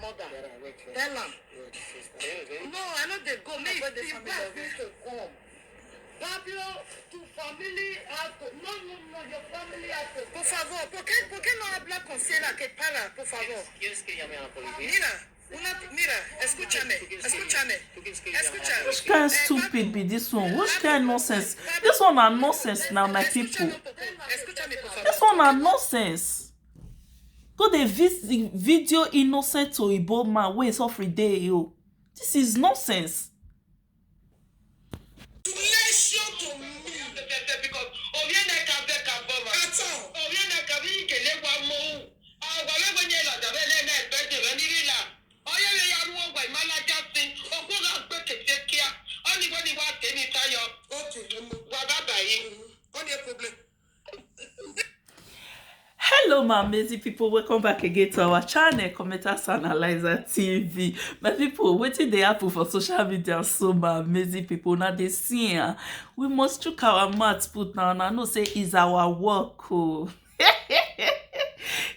mother. Tell them. No, I know they go. Maybe the family to come. Pablo, tu family has to. No, your family has to. Por favor, ¿por qué no habla con Ciela que para, por favor? ¿Quieres que llame a la policía? Mira, escúchame. Which kind of stupid be this one? Which kind of nonsense? This one are nonsense now, my people. This one are nonsense. Go the video innocent to Igbo man wey suffer day yo. This is nonsense. Hello my amazing people, welcome back again to our channel Commenters Analyzer TV. My people, wetin dey happen for social media so my amazing people. Now they see we must chook our mouth put now and I know say is our work oh.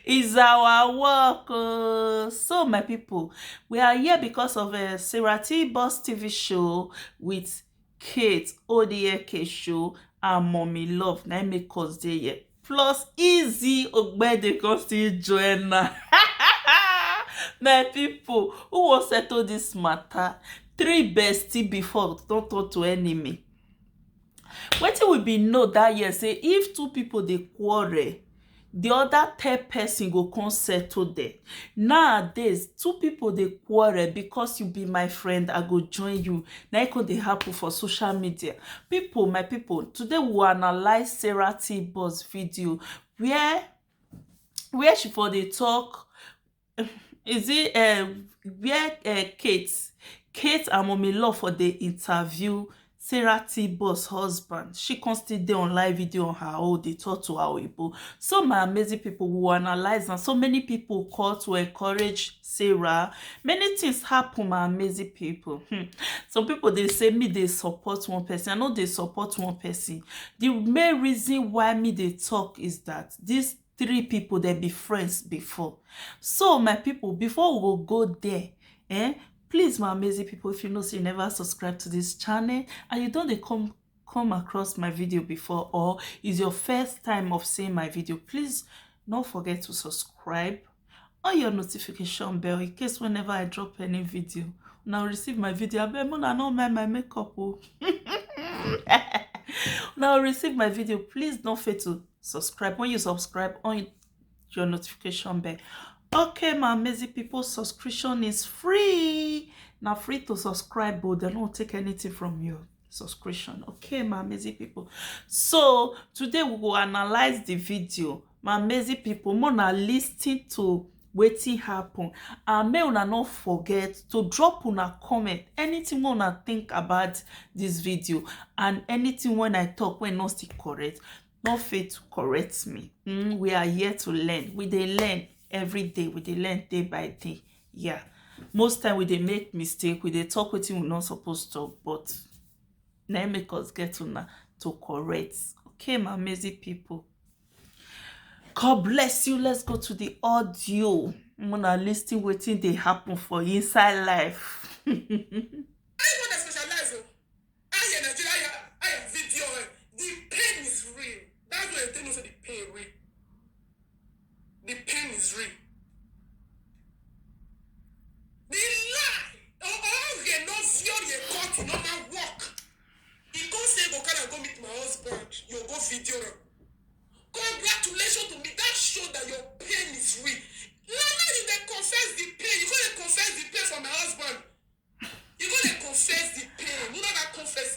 Is our work oh. So my people, we are here because of a Serati Boss TV show with Kate Odieke show and Mommy Love. Now make us dey here. Plus Izzy ogbeide can still join now. My people, who will settle this matter? 3 bestie before don't talk to enemy. Wetin we be know that year say if 2 people dey quarrel, the other 3rd person go come settle them. Nowadays 2 people dey quarrel because you be my friend, I go join you. Now it could happen for social media. People, my people, today we will analyze Serati Boss video where she for the talk. Is it where Kate and Mommy Love for the interview Serati Boss husband. She constantly on live video on her own. They talk to our people. So my amazing people will analyze and so many people call to encourage Sarah. Many things happen, my amazing people. Some people they say me they support one person. I know they support one person. The main reason why me they talk is that these 3 people they be friends before. So my people, before we will go there, please, my amazing people, if you know so you never subscribe to this channel and you don't come across my video before or is your first time of seeing my video, please don't forget to subscribe on your notification bell in case whenever I drop any video, now receive my video. I bet I don't mind my makeup. Now receive my video. Please don't forget to subscribe. When you subscribe on your notification bell. Okay, my amazing people, subscription is free. Now free to subscribe, but they don't take anything from your subscription. Okay, my amazing people. So today we will analyze the video. My amazing people, wanna listen to wetin happen. And may una not forget to drop una comment. Anything wanna think about this video and anything when I talk when not still correct. Not fail to correct me. We are here to learn. We dey learn. Every day we dey learn day by day. Yeah, most time we dey make mistake, we dey talk wetin we not supposed to, but now make us get to correct. Okay, my amazing people, God bless you. Let's go to the audio. I'm gonna listen wetin dey happen for inside life. The pain is real. The lie. Okay, no fear you got to not work. You can't say go meet my husband. You go video. Congratulations to me. That showed that your pain is real. Now you can confess the pain. You gonna confess the pain for my husband. You gonna confess the pain. You know that confess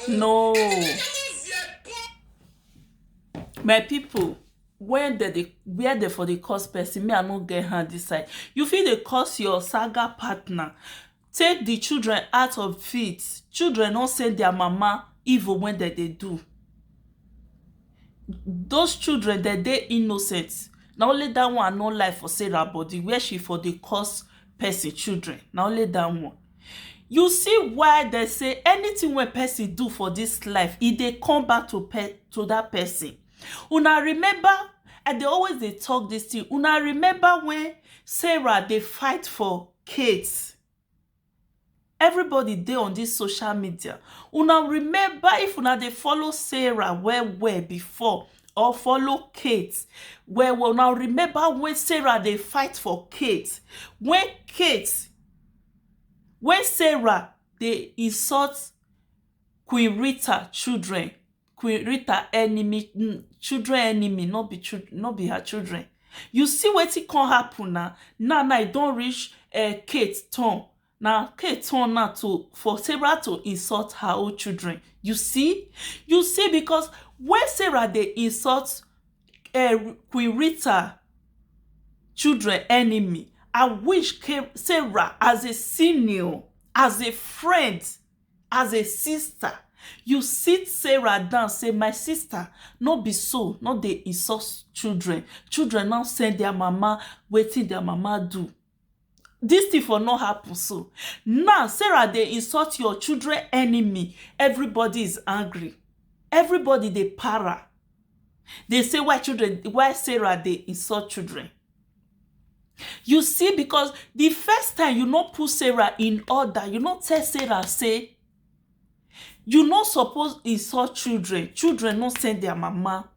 No. My people, where they for the cause person, me I no get hand this side. You feel they cause your saga partner. Take the children out of it. Children don't send their mama evil when they do. Those children they innocent. Now only that one no life for Sarah body where she for the cause person children. Now only that one. You see why they say anything when person do for this life, if they come back to that person. Una remember And they always they talk this thing. Una remember when Sarah they fight for Kate? Everybody dey on this social media. Una remember, if una dey follow Sarah well before, or follow Kate well, una remember when Sarah dey fight for Kate, when Sarah dey insult Queen Rita children, Queen Rita enemy, children enemy, not be her children. You see wetin can happen now. Now e don reach Kate turn. Now Kate turn now for Sarah to insult her own children. You see, because when Sarah dey insult Queen Rita children enemy, I wish Sarah, as a senior, as a friend, as a sister, you sit Sarah down, say, my sister, not be so, not dey insult children now send their mama wetin their mama do. This thing for not happen. So now Sarah dey insult your children enemy, everybody is angry, everybody dey para. They say why Sarah dey insult children. You see, because the first time you not put Sarah in order, you not tell Sarah say you not suppose insult children not send their mama.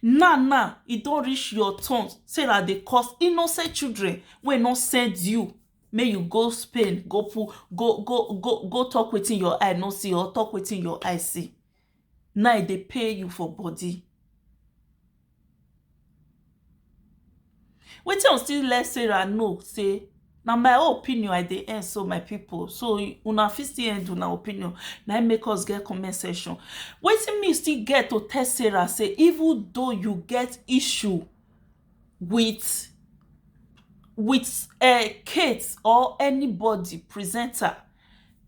Now it don't reach your turn. Sarah dey cause innocent children wey not send you. May you go Spain, go talk wetin your eye no see, or talk wetin your eye see. Now they pay you for body. Wetin you still let Sarah know say, now my opinion I dey end, so my people. So una fit still end una opinion. Now make us get comment section. Wetin me still get to tell Sarah say, even though you get issue with Kate or anybody presenter,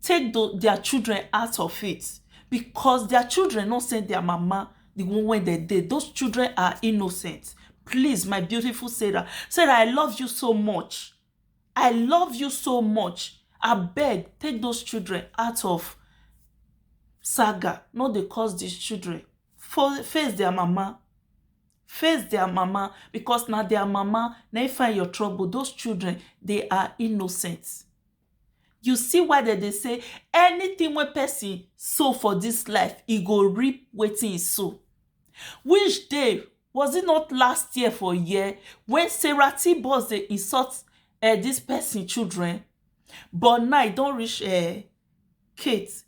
take their children out of it, because their children not send their mama the one when they did. Those children are innocent. Please, my beautiful Sarah, I love you so much. I love you so much. I beg, take those children out of saga. No, they cause these children. Face their mama. Face their mama, because now their mama, now you find your trouble. Those children, they are innocent. You see why they say anything when person sow for this life, he go reap wetin he sow. Which day was it not last year for a year when Sarah T boss they insult this person children, but now it don't reach Kate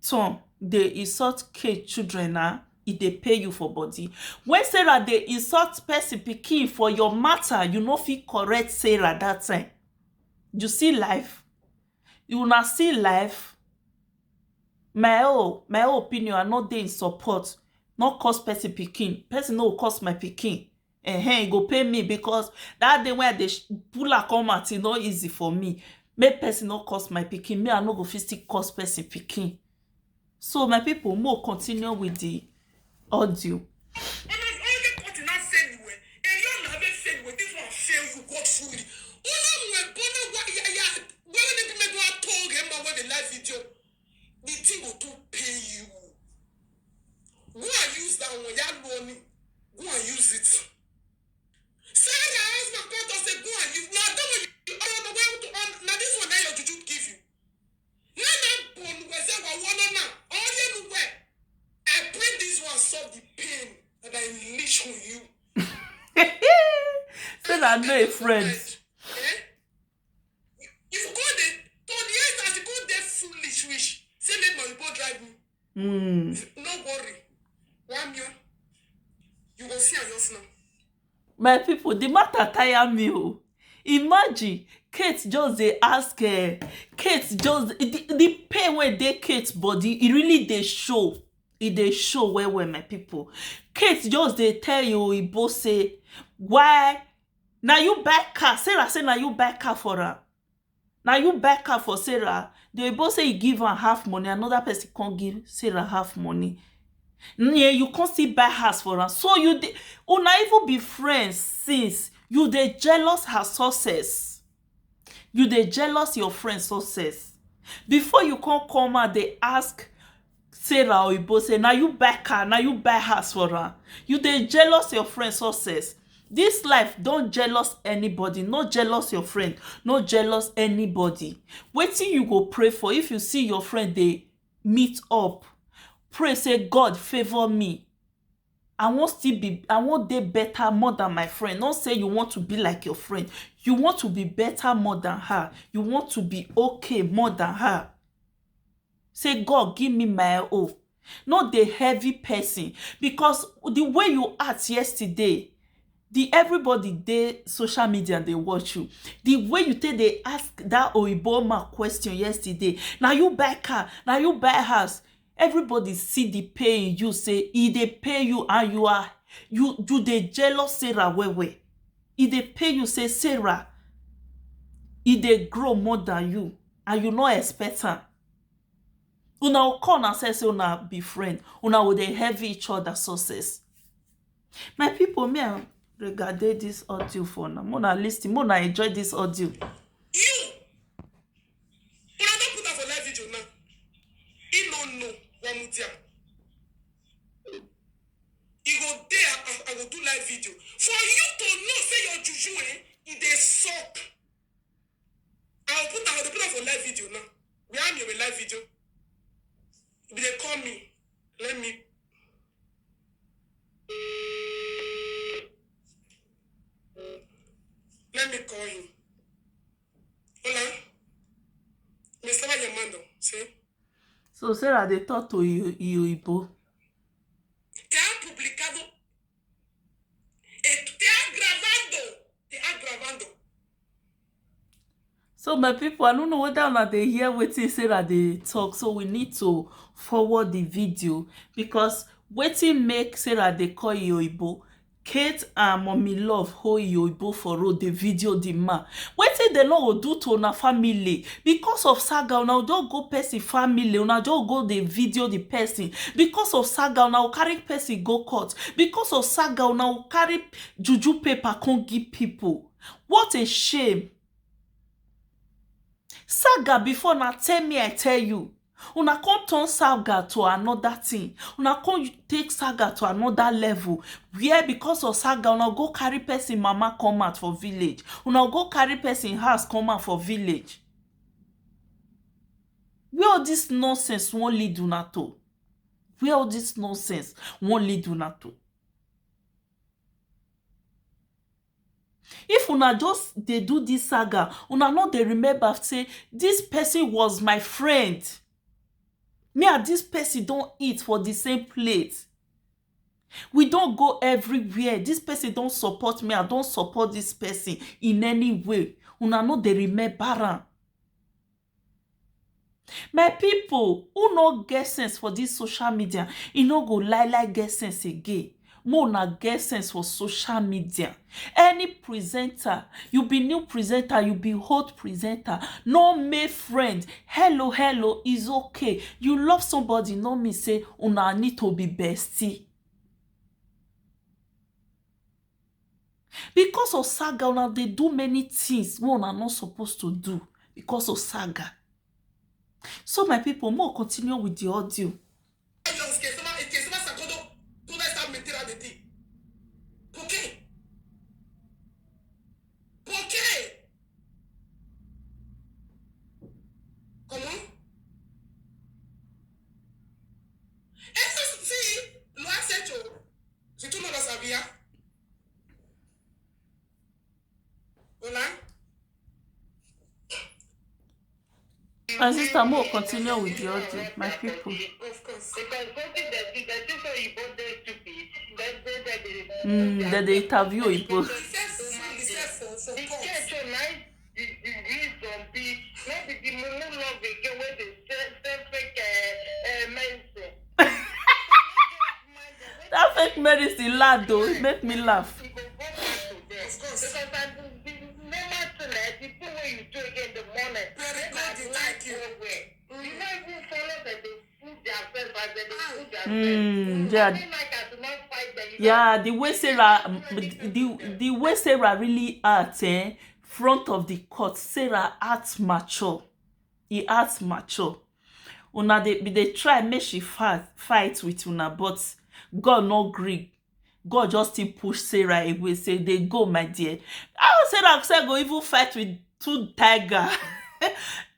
Tom, they insult Kate children now. If they pay you for body. When Sarah they insult person pikin for your matter, you no fit correct Sarah that time. You see life. You not see life. My opinion, I not dey in support. Not cause person pikin. Person no cause my pikin. He go pay me, because that day when they pull a come out, it's not easy for me. Make person not cause my pikin. Me I no go fit still cause person pikin. So my people, more continue with the audio. And I've already got enough failure. And you have a failure. This one fail you God fully. When they make what told him about the live video, the thing will to pay you. Go and use that one. You money. Go and use it. Say your husband got us say go and use. Now don't you now this one that your juju give you. Now we say now. All you know I pray this one solve the pain that I unleash on you. Say that no friend. If you go there, to the end as you go there foolish wish, say make my boat drive me. No worry. 1 year, you will see yourself now. My people, the matter tire me. Imagine Kate just they ask Kate just the pain when they Kate's body, it really they show. They show where my people. Kate just they tell you, he both say, why now you buy car? Sarah say now you buy car for her. Now you buy car for Sarah. They both say you give her half money, another person can't give Sarah half money. Yeah, you can't still buy house for her. So you not even be friends since you they jealous her success. You they jealous your friend's success. Before you can't come out, they ask Sarah Oyibo say, now you buy car, now you buy house for her. You dey jealous your friend success. This life, don't jealous anybody. No jealous your friend. No jealous anybody. Wetin you go pray for if you see your friend dey meet up? Pray, say, God favor me. I want dey better more than my friend. Don't say you want to be like your friend. You want to be better more than her. You want to be okay more than her. Say, God, give me my own. Not the heavy person. Because the way you act yesterday, everybody dey social media, they watch you. The way you take they ask that Oiboma question yesterday. Now you buy car, now you buy house. Everybody see the pay you say they pay you and you dey jealous Sarah well. They pay you say Sarah, they grow more than you and you not expect her. Una will call and say una be friend. Una will dey heavy each other success. My people, me regard this audio for now. Mona listen, Mona enjoy this audio. You don't put that for live video now. He don't know what mutia. He go there, I will do live video. For you to know, say your juju, it dey suck. I will put that for live video now. We have your live video. If they call me, let me call him. Hola. Me estaba llamando, ¿sí? So Sarah, they talk to you, Ibo. Te han publicado. Te han grabando. So my people, I don't know whether or not they hear wetin Sarah they talk. So we need to forward the video because wetin make Sarah they call Ibo. Kate and Mommy Love hold Ibo for road the video the man. Wetin they no go do to una family because of saga. Una don't go person family. Una don't go the video the person because of saga. Una will carry person go court because of saga. Una will carry juju paper can't give people. What a shame. Saga before now tell me I tell you. Una can't turn saga to another thing. Una can't take saga to another level. Where because of saga, una go carry person mama come out for village. Una go carry person house come out for village. Where all this nonsense won't lead una to? Where all this nonsense won't lead una to? If una just they do this saga, una not they remember say this person was my friend. Me and this person don't eat for the same plate. We don't go everywhere. This person don't support me. I don't support this person in any way. Una not they remember am. My people who no get sense for this social media, you no go lie get sense again. More na get sense for social media. Any presenter, you be new presenter, you be hot presenter, no make friend. Hello is okay. You love somebody, no me say una need to be bestie. Because of saga, una they do many things we are not supposed to do because of saga. So my people, more continue with the audio. My sister, more continue with the audio, my people. Of course. Because That they interview people. That fake medicine lad though, it make me laugh. Yeah, the way Sarah really acts, front of the court, Sarah acts mature. He acts mature. una they try make she fight with una, but God no gree. God just still push Sarah away, say they go, my dear. How Sarah say go even fight with two tiger?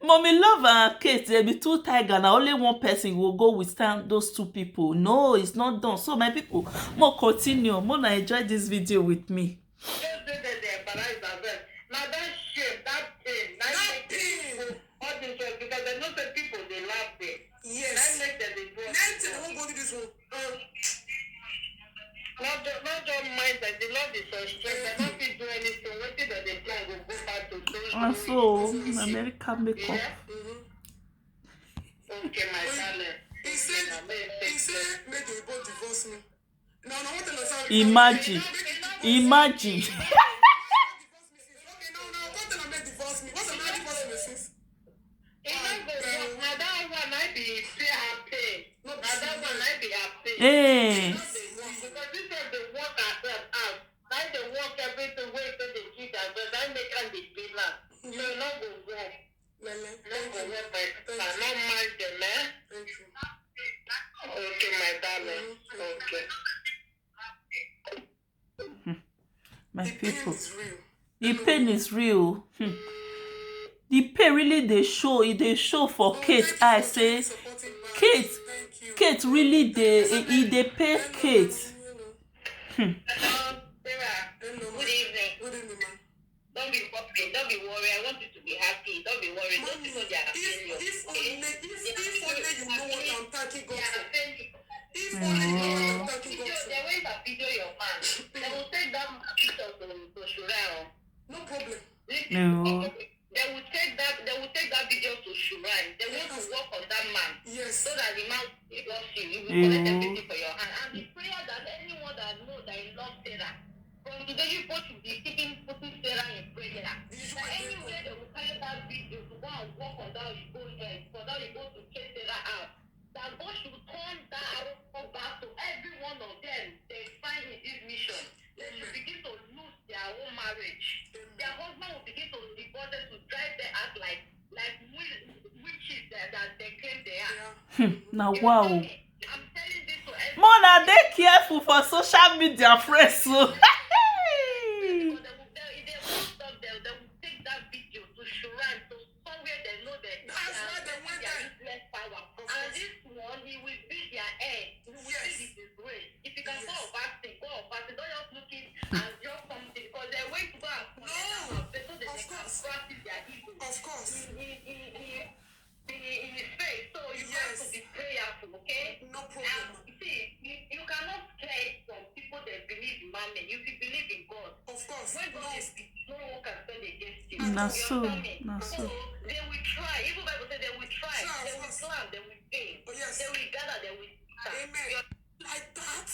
Mommy love and Kate, there be two tiger, now only one person will go withstand those two people. No, it's not done. So my people, more continue, more enjoy this video with me. Now that shame, that pain, that pain, all this way, because I know that people they laugh it. Yes. That makes them go. I won't go to this one. Not just mind that the Lord is so strong. They not fit do anything. Waiting that they plan will go back to those. And so American makeup. Yeah. Okay, my darling. He said, make the both divorce me. No, what the Lord. Imagine. Okay, no, what the Lord divorce me? What's the matter divorce me since? Now that one I be happy. Now that one I be happy. Hey. Because this is the work ourselves out. Now they work everything way to the kids as well. Now make them the pillar. So no go work. No go work by no mind them, eh? Thank you. Okay, my darling. Okay. My The people. pain is real. The pain is real. The pain really they show. It they show for Kate. I say Kate really they pay Kate. Sarah, good evening. Good evening, man. Don't be worried. Don't be worried. I want you to be happy. Don't be worried. Don't because they are failure. If only you know what I'm thanking God for. If Mm. only you know what I'm thanking God for. They went to video your man. They will take that picture to Shurao. No problem. No. They will take that video to Shurai. They want to work on that man. Yes. So that the man will love you. He will collect everything for your hand. And the prayer that anyone that knows that he loves Sarah, from today you both should be putting Sarah in prayer. That anywhere they will carry that video to go and work on that you go here, for that you go to chase Sarah out. That God should turn that arrow back to every one of them they find in this mission. They should begin to lose their own marriage. Their husband will begin to divorce them to drive them out like witches that they claim they are. Now wow. I'm telling this to everyone. Mona, they careful for social media friends. So. They will stop them. They will take that video to Shuran, to somewhere they know that That's why they went there. useless power. And this one, he will beat their head. He will Yes. see this way. If you can go of fasting, go of fasting. Don't just look it as just something because they're going to go and No. so that they can Of course. practice their ego. Of course. In his face. So you have to be prayerful, okay? No problem. See, you cannot scare some people that believe in man. You believe in God. Of course. When God is no one can stand against you. Na You so, understand me? na so. They will try. Even Bible says they will try. Try, They of will course. plan. They will fail. Oh, yes. They will gather. They will stand. Amen. Like that.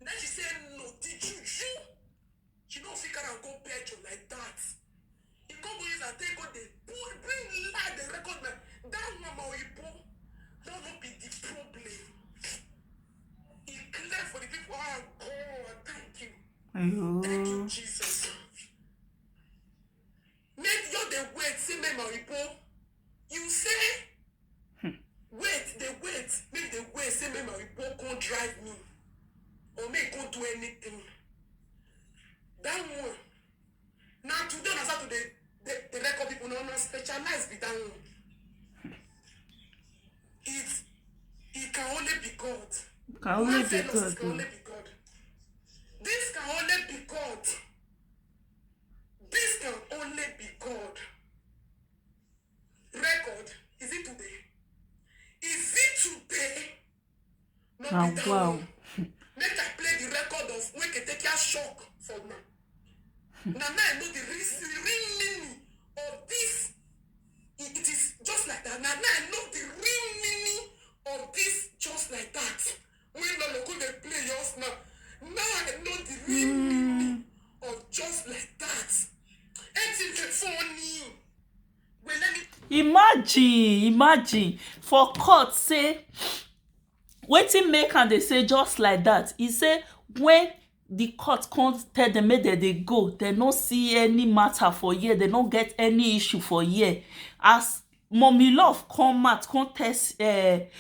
Then she said, no, did you? She don't figure and go petrol like that. You go use and take out the bring light the record man. That mama you that will be the problem. It's clear for the people. Oh God, thank you. Thank you, Jesus. Make you the wait, say mama you say wait, the wait, make the wait, say mama can't drive me. Or make can't do anything. That one. Now today on Saturday, the record people not specialized with that one. It can only be God. Can only be It can God. only be God. This can only be God. This can only be God. Record, is it today? Is it today? Not Ah, be that wow. one. Make I play the record of when can take a shock for now. Now I know the real meaning of this. It is just like that. Now I know the real meaning of this just like that. When Lolo could they play yours now. Now I know the real meaning of just like that. It's funny. Well, let me Imagine for court say wetin make am dey say just like that. He say when the court can't tell them make they go, they no see any matter for here, they no get any issue for here. As mommy love come out contest Kate.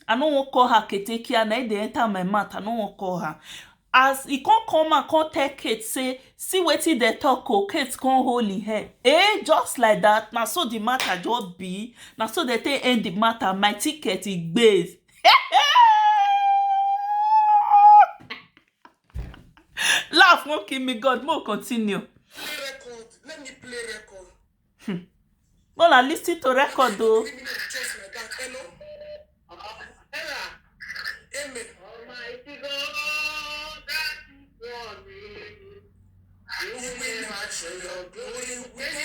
I no wan call her Kate Ekia. Na dey enter my mouth. I no wan call her. As he come out, come tell Kate say, see wetin dey talk o. Kate come hold him head. Just like that. Na so the matter just be. Na so they take end the matter. My ticket is based. Laugh won't kill me, God. More continue. Play record. Let me play record. Well, I listen to record though. 3 minutes just like that. Hello? Amen. Almighty God, that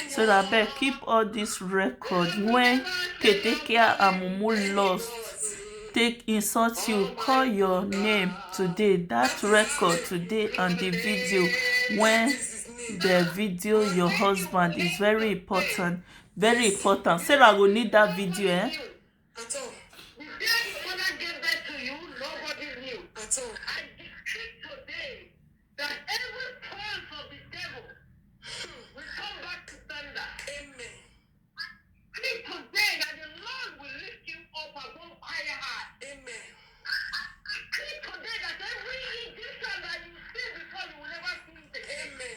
is So that I beg keep all this record when Kate Ekia and Mumu lost. Take insult you, call your name today. That record today and the video when the video your husband is very important. Very important. Sarah will need that video, At all. the day your mother gave birth to you, nobody knew. At all. I decree today that every plans of the devil will come back to thunder. Amen. Decree today that the Lord will lift you up above higher high. Amen. Decree today that every Egyptian that you see before you will never see it again. Amen.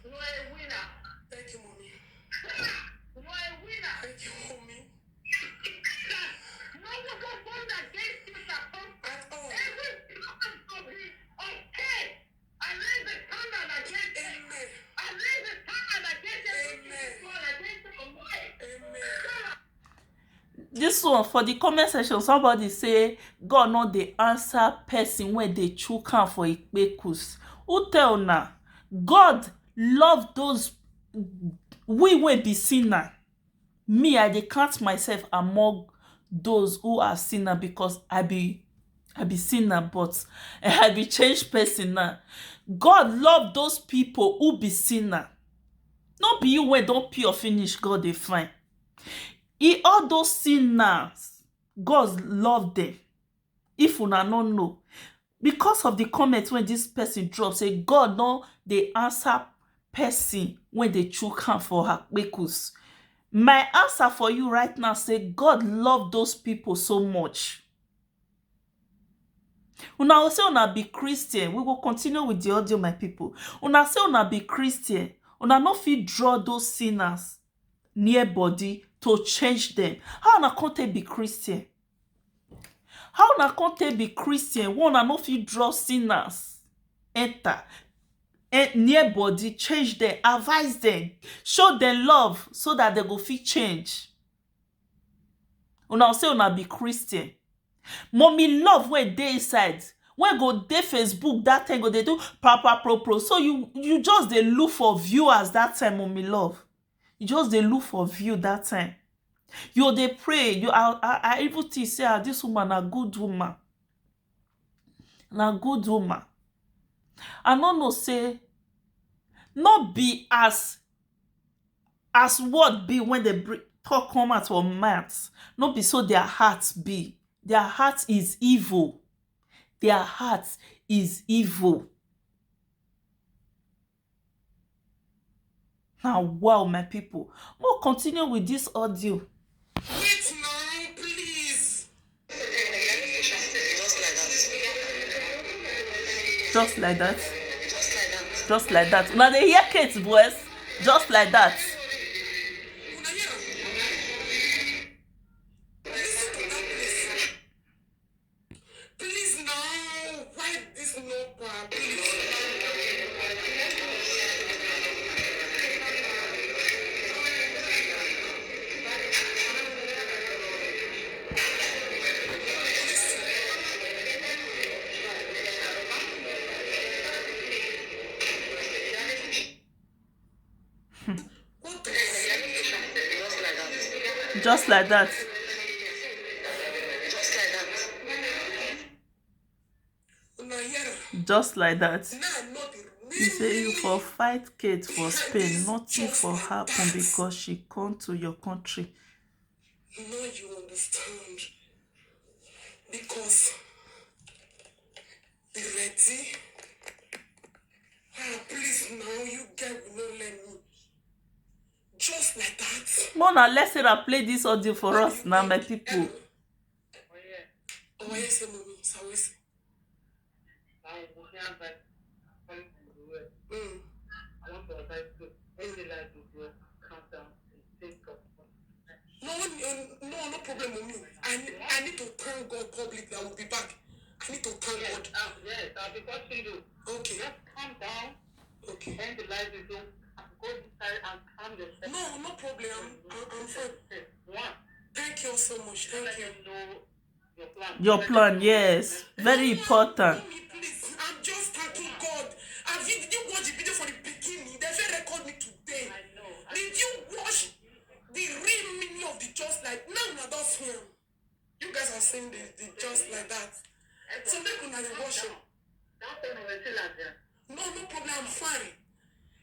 You are a winner. Thank you, mommy. You are a winner. Thank you, mommy. No weapon formed against you shall prosper. At all. Every plan of the okay. I raise the standard against it. Amen. I raise the standard against every Amen. people against the life. Amen. this one for the comment section. Somebody say God not the answer person when they chook am for ikpekus. Who tell na? God love those we will be sinner. Me, I dey count myself among those who are sinner because I be sinner, but I be changed person now. God love those people who be sinner. Not be you when don't pay or finish, God dey fine. All those sinners, God love them. If una no know, because of the comment when this person drop, say God no dey answer person when they chook am for her kpekus. My answer for you right now say God love those people so much. Una will say una be Christian. We will continue with the audio, my people. Una say una be Christian. Una no fit draw those sinners near body to change them. How una can't be Christian? How una can't be Christian? One una no fit draw sinners enter near body, change them, advise them, show them love so that they go fit change. Una say una be Christian. Mommy love when dey inside. When go dey Facebook that time go dey do pro. So you just dey look for viewers that time, mommy love. You just dey look for view that time. You dey pray. I even think say this woman a good woman. Na good woman. I no know say not be as word be when they talk come out from mouth. Not be so their hearts be. Their heart is evil. Their heart is evil. Now, wow, my people. We'll continue with this audio. Wait now, please. Just like that. Just like that. Now they hear Kate's voice. Just like that. Please now, wipe this notepad, please. What the Just like that. Just like that. You say you for fight Kate for Spain, nothing for happen because she come to your country. Now you understand. Because be ready. Please now, you guys will not let me. just like that. Mona, let's say I play this audio for us now, my people. Oh, yes, mommy. So no problem, mommy. I need to thank God publicly. I will be back. I need to thank God. Yes, I'll be watching you. Okay. Just calm down. Okay. Then the light is on. Go inside and calm yourself. No problem. I'm fine. Thank you so much. Thank you. Your plan, yes. Very important. Mommy, please. I'm just thanking God. Did you watch the video for the beginning? They should record me today. I know. Did you watch the real meaning of the just like? Now, that's him. You guys are saying the just like that. So make una watch it. No problem. I'm fine.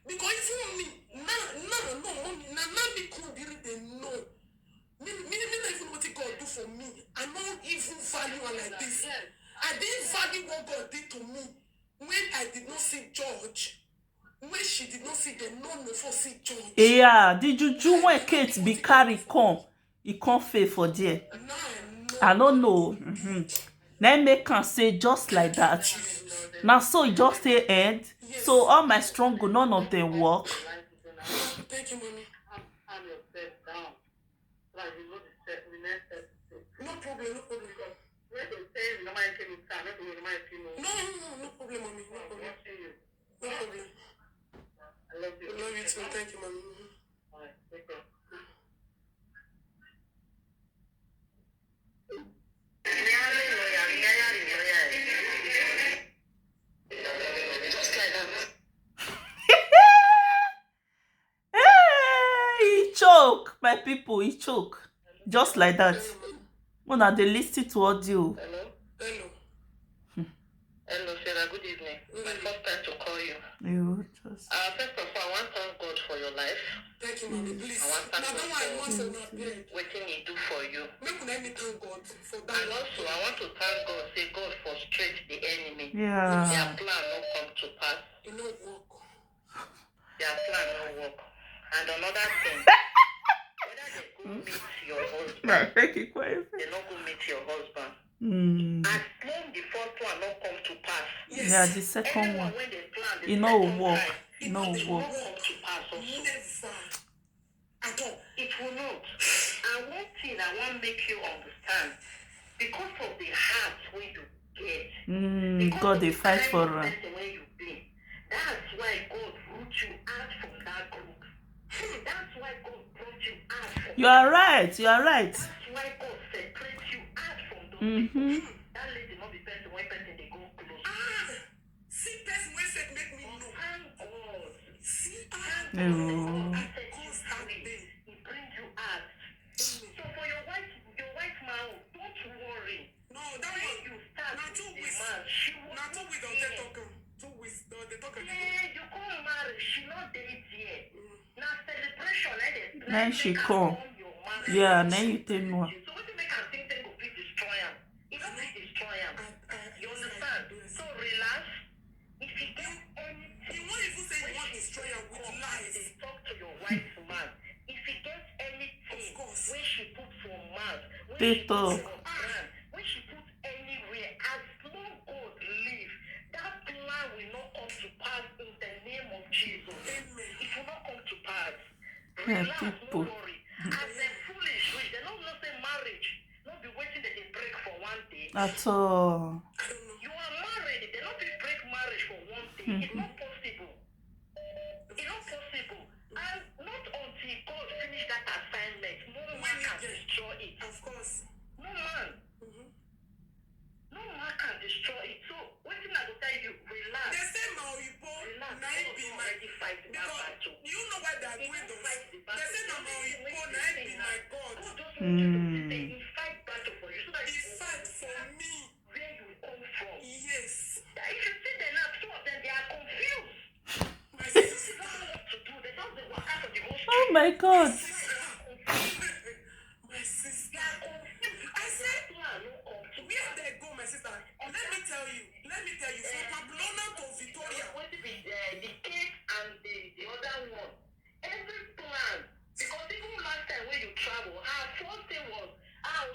Because even me, now me could be they know. Me not even what God do for me. I don't even value her like this. I didn't value what God did to me when I did not see George. When she did not see the no for see George. Yeah, the juju when Kate be carry come, he can't fail for there. No. I don't know. Then make can say just like that. Now so it just say end. Yes. So all my struggle, none of them work. Thank you, mommy. No problem. No problem, mommy. No problem. I love you too. Thank you, mommy. Just like that. Hey, he choke, my people, he choke. Just like that. Mona, they listen to audio. Hello, Sarah. Good evening. My first time to call you. You just... First of all, I want to thank God for your life. Thank you, mommy. Please. I want to thank God for what He do for you. Let me thank God for that. And also, I want to thank God. Say God frustrate the enemy. Yeah. Their plan not come to pass. It not work. Their plan not work. And another thing, whether they go meet your husband, they not go meet your husband. As long the first one not come to pass. Yes. Yeah, the second anyone one. When they plan, It no work. It no work. Come to pass also. Never. At all. It will not. And one thing I want to make you understand, because of the heart when you get, God, they fight for her. When you be, that's why God root you out from that group. That's why God brought you out from You are right. You are right. That's why God separates you out from those people. That lady not be person when person they go close. See person when said make me know. Thank God. See Oh. He brings you out. So for your white man, don't worry. No, that when you start with the man, she will not with the talking. Yeah, you can't marry. She not date yet. Now celebration, Then she come. Yeah, then you tell me. So what you make her think they go be destroy him? It don't be destroy him. You understand? So relax. If you get anything, you won't even say you want to destroy him with lies. Talk to your wife's man. If he gets anything, when she put for mouth, when she put for brand, when she put anywhere, as long God live, that plan will not come to pass in the name of Jesus. Amen. It will not come to pass. Relax, no worry. As a foolish rich, they don't know say marriage. Not be waiting that they break for one day. At all. You are married, they don't be break marriage for one day. It's not possible. It's not possible. And not until God finish that assignment, no man can destroy it. Of course. No man. No man can destroy it. So, what thing I go tell you, relax. They say Maoibo, Nai be my fight because you know why they are doing those. They say Maoibo, Nai be my God. He fight battle for you. So that he fight for me. Where you come from. Yes. If you see them now, two of them, they are confused. My sister don't know what to do. They don't know what kind of the whole street. Oh my God. My sister. I said, where they go, my sister? Let me tell you. From Pamplona to Victoria. What if the cake and the other one? Every plan. Because even last time when you travel, our first thing was,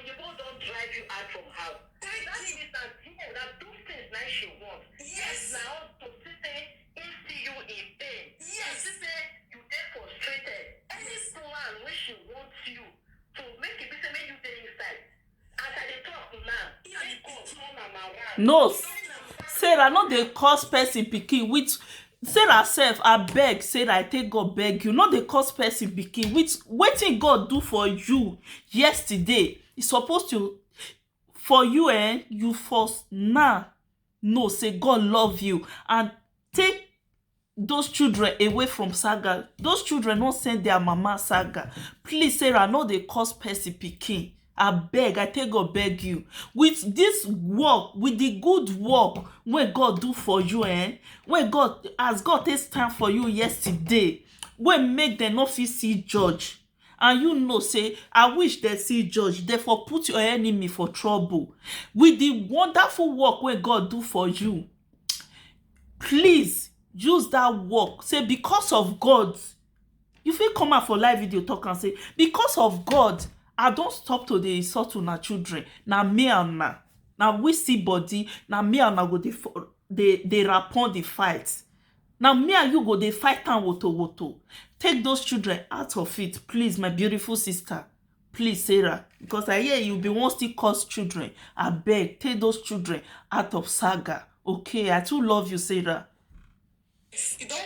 you both don't drive you out from house. That means that, yeah, that those things now she wants. Yes. Now to sit there and see you in pain. Yes. To sit there, you get frustrated. Any plan when she wants you to make it be say make you stay inside. As I dey talk now, you go turn am around. No, Sarah, no dey cause person pikin with Sarah sef, abeg Sarah, I take God beg you, no dey cause person pikin with wetin God do for you yesterday. E suppose to for you, you first now know say God love you and take those children away from saga. Those children no send their mama saga. Please, Sarah, no dey cause person pikin. Abeg, I take God beg you. With this work, with the good work wey God do for you, wey God, as God take stand for you yesterday, wey make dem no fit see judge. And you know say, I wish dem see judge, therefore put your enemy for trouble. With the wonderful work wey God do for you, please use that work. Say, because of God, you fit come out for live video talk and say, because of God, I don stop to dey insult una children. Na me and na we see body. Na me and go dey rapport the fight. Now me and you go dey fight am woto. Take those children out of it, please, my beautiful sister. Please, Sarah, because I hear you be wan still cause children. Abeg, take those children out of saga. Okay, I too love you, Sarah. You don't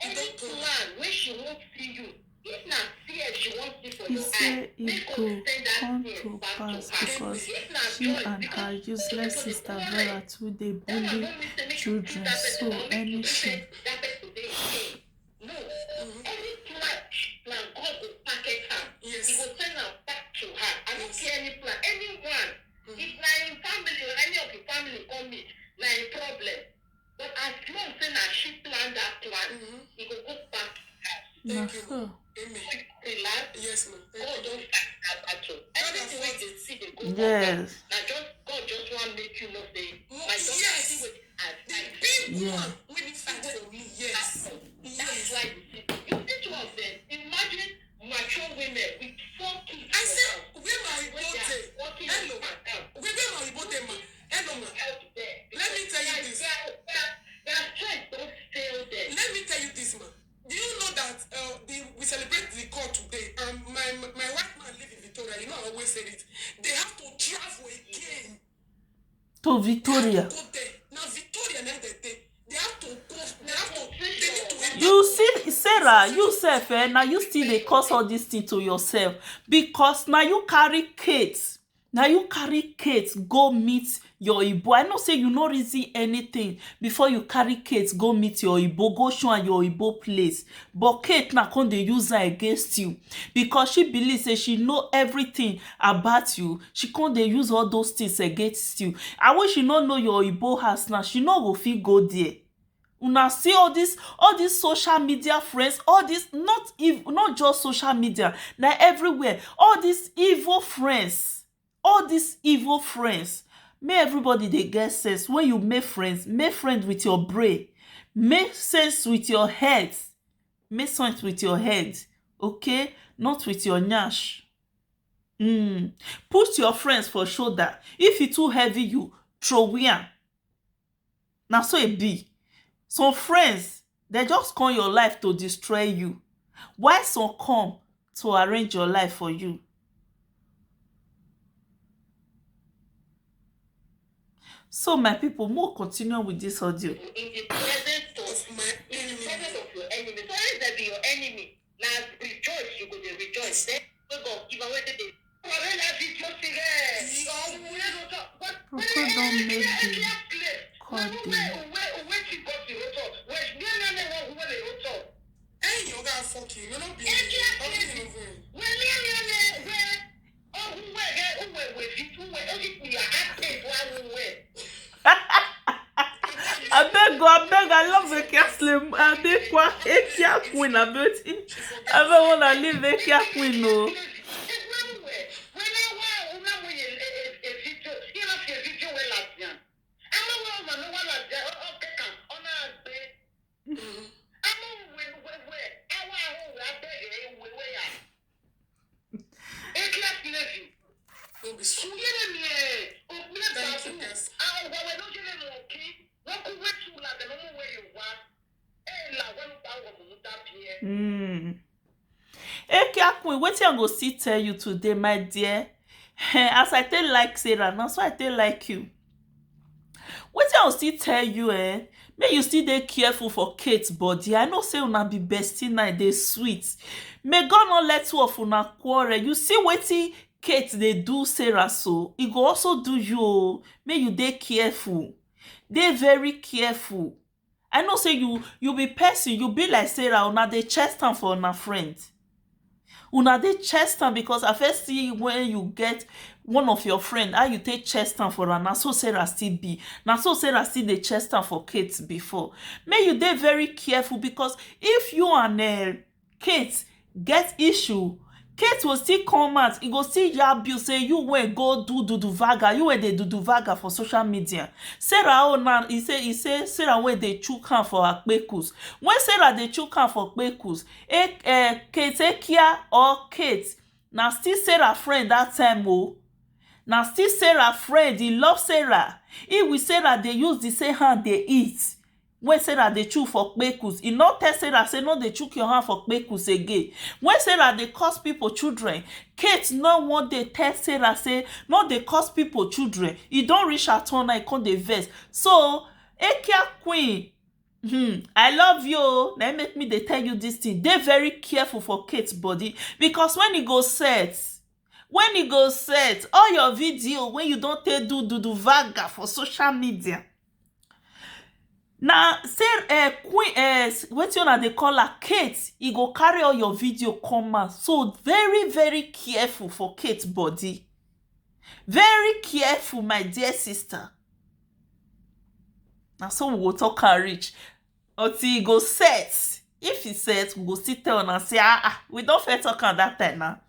any plan when she won't see you. If not fear she won't see for your eye, make her send that fear back to her. Because she and her useless sister Vera too dey bully children, so anything. No, any plan God will package her. Yes. He will send her back to her. I don't care any plan, anyone. If na in family or any of the family come meet, na a problem. But as long as she planned that plan, he will go back to her. Thank you. So. Amen. Relax. Yes, ma'am. God don't fight that battle. Everything wey dey see dey go Yes. now God just want to make you know say my daughter Yes. see what I The fight. big Yeah. one when you fight for me, yes. That's why you see two of them. Imagine mature women with 4 kids. I said, where my bote? Hello. Where my bote, ma? Hello, ma. Let me tell you this. Their strength don't fail them. Let me tell you this, ma. Do you know that we celebrate the court today, and my white man live in Victoria? You know, I always say it. They have to travel again. To Victoria. Go there. Now Victoria, now they have to go. They need to. You see, Sarah, you sef, now you still dey cause all this thing to yourself because now you carry Kate. Now you carry Kate go meet your Igbo. I know say you no reason anything before you carry Kate go meet your Igbo, go show am your Igbo place. But Kate na come dey use her against you because she believe say she know everything about you. She come dey use all those things against you. I wish she no know your Igbo house now. She no go fit go there. Una see all this social media friends, all this not just social media, na everywhere. All these evil friends. All these evil friends, may everybody dey get sense. When you make friends with your brain, make sense with your head, make sense with your head, okay, not with your nyash. Put your friends for shoulder. If e too heavy, you throw am. Na so e be. Some friends, they just come your life to destroy you, while some come to arrange your life for you. So my people, more continue with this audio. In the presence of your enemy. So if there be your enemy, now rejoice, you go to rejoice. Then we go give away the day. Proko don't make the call I beg, I love Ekia Slim. I beg, Ekia Queen. I beg, wanna leave Ekia Queen, no. Ekia Queen, wetin I go still tell you today, my dear. As I tell like Sarah, now so I tell like you. Wetin I go still tell you, make you still dey careful for Kate body. I know say una be bestie now, dey sweet. May God not let two of una quarrel. You see wetin Kate dey do Sarah so, e go also do you o. Make you dey careful. Dey very careful. I know say you be person, you be like Sarah, una dey chest am for una friend. Una dey chest am because I first see when you get one of your friend, how you take chest am for her. Na so Sarah still be. Na so Sarah still dey chest am for Kate before. May you dey very careful because if you and Kate get issue, Kate will still come out. E go still yab you say you wey go do vaga. You wey dey do vaga for social media. Sarah own now, he say Sarah wey dey chook am for her kpekus. When Sarah dey chook am for kpekus, Kate Ekia or Kate na still Sarah friend that time o. Na still Sarah friend. He love Sarah. He with Sarah dey use the same hand dey eat. When Sarah dey chook for kpekus, e no tell Sarah say no dey chook your hand for kpekus again. When Sarah dey cause people children, Kate no wan dey tell Sarah say no dey cause people children. E don reach her turn now, e come dey vex. So Ekia Queen, I love you. Na make me dey tell you this thing. Dey very careful for Kate body because when e go set, all your video when you don take do vaga for social media. Na say Queen wetin una dey call her Kate, e go carry all your video come out. So very very careful for Kate body. Very careful, my dear sister. Na so we go talk and reach until e go set. If e set, we go still tell una say we don first talk am that time now.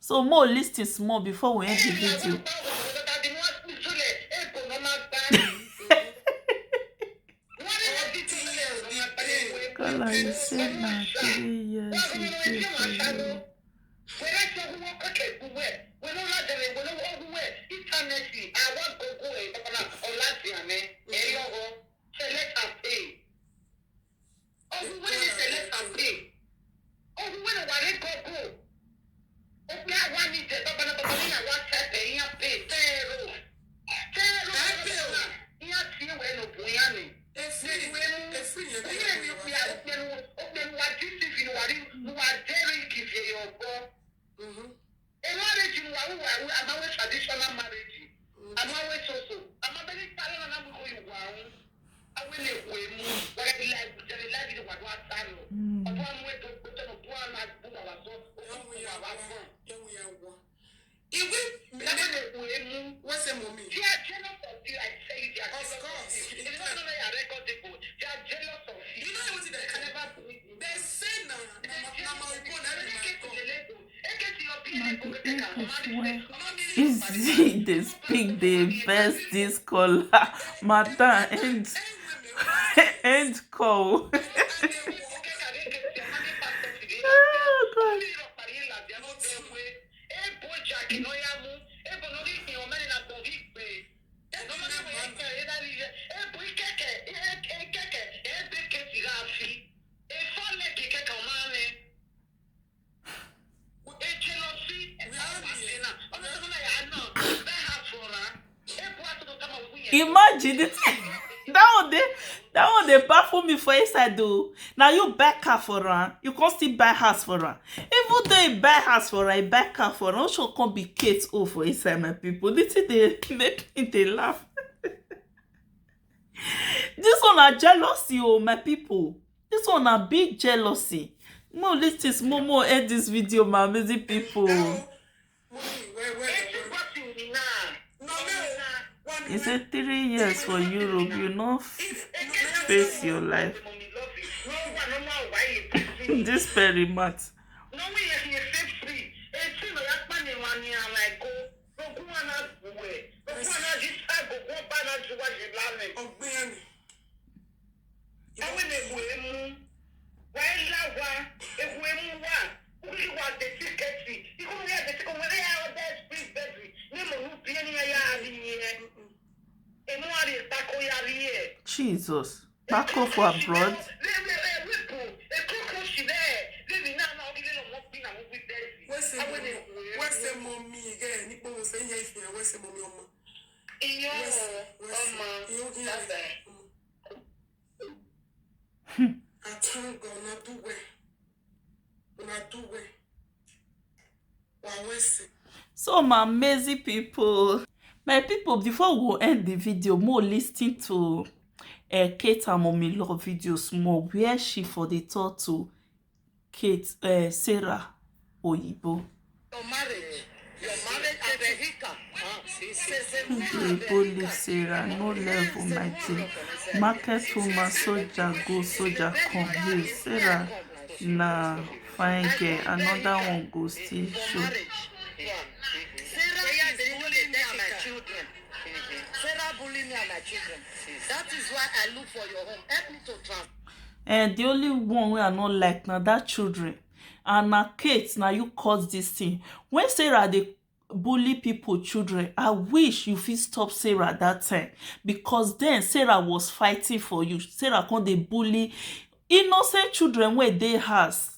So more lis ten small before we end the video. Color you said na 3 years ago for you. Izzy dey speak dey verse this color. Madam end call. Oh God. Imagine it. That one they baffle me for inside though. Now you back her for her. You can't still buy house for her. Even though you buy house for her, you back her for her. Also can't be Kate O for inside, my people. This is they make me they laugh. This one are jealousy, oh my people. This one are big jealousy. More listens, more end this video, my amazing people. You said 3 years for Europe, you know, face your life. This very much. Jesus, back off for abroad. say mommy oma. Iyo, Oma, that's it. I thank God, una do well. Una do well. Wow, So my amazing people, my people, before we go end the video, more listening to Kate and Mommy Love videos more, where she for the talk to Kate, Sarah Oyibo. Your marriage, Hika. Oyibo leave Sarah, no level, my dear. Market woman, soldier go, soldier come. Hey, Sarah, nah, fine girl. Another one go still show. Sarah is bullying me and my children. Sarah bullying me and my children. That is why I look for your home. Help me to transfer. And the only one we are not like now that children. And now Kate, now you cause this thing. When Sarah they bully people, children, I wish you fit stop Sarah that time. Because then Sarah was fighting for you. Sarah can't they bully innocent children where they has.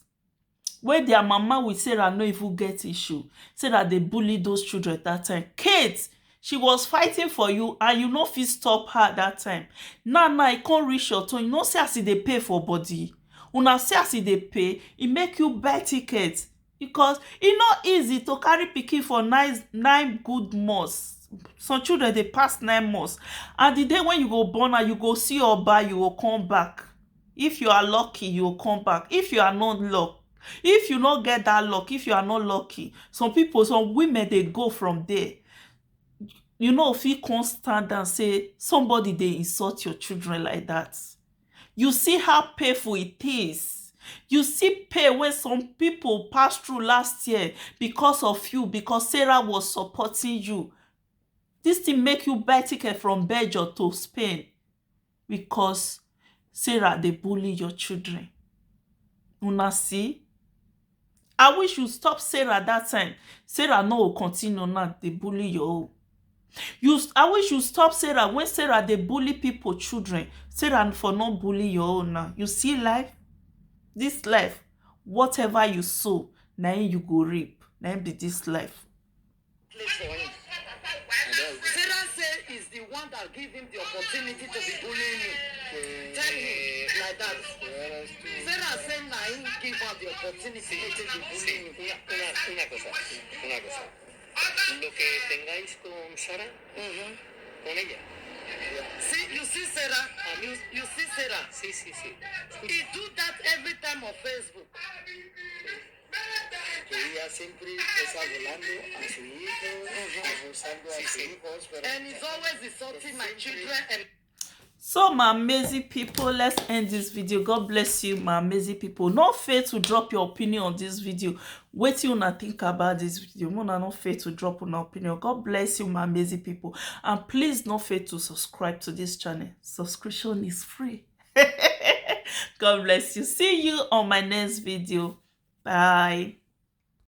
Where their mama with Sarah no even get issue. Sarah they bully those children that time. Kate, she was fighting for you and you no fit stop her that time. Now I can't reach your tone. You know say as they pay for body. Una say as they pay, it make you buy tickets. Because it's not easy to carry pikin for 9 good months. Some children they pass 9 months. And the day when you go born and you go see your buy, you will come back. If you are lucky, you will come back. If you are not lucky, if you not get that luck, if you are not lucky, some women they go from there. You know, if you can't stand and say somebody they insult your children like that. You see how painful it is. You see pain when some people passed through last year because of you, because Sarah was supporting you. This thing make you buy ticket from Belgium to Spain because Sarah they bully your children. Una see? I wish you stop Sarah that time. Sarah no will continue now. They bully you. I wish you stop Sarah when Sarah they bully people, children. Sarah for not bully your own now. You see life? This life, whatever you sow, now you go reap. Now be this life. Sarah say is the one that give him the opportunity to be bullying you. Tell him like that. Sarah say na him give her the opportunity to be bullying you. Una cosa. Lo que tengáis con Sara, con ella. See, you see Sarah? You see Sarah? Sí. He do that every time on Facebook. Que ella siempre está volando a su hijo, abusando a sus hijos. And he's always insulting my children and So my amazing people, let's end this video. God bless you, my amazing people. Not fail to drop your opinion on this video. Wait till you think about this video. Not fail to drop an opinion. God bless you, my amazing people. And please not fail to subscribe to this channel. Subscription is free. God bless you. See you on my next video. Bye.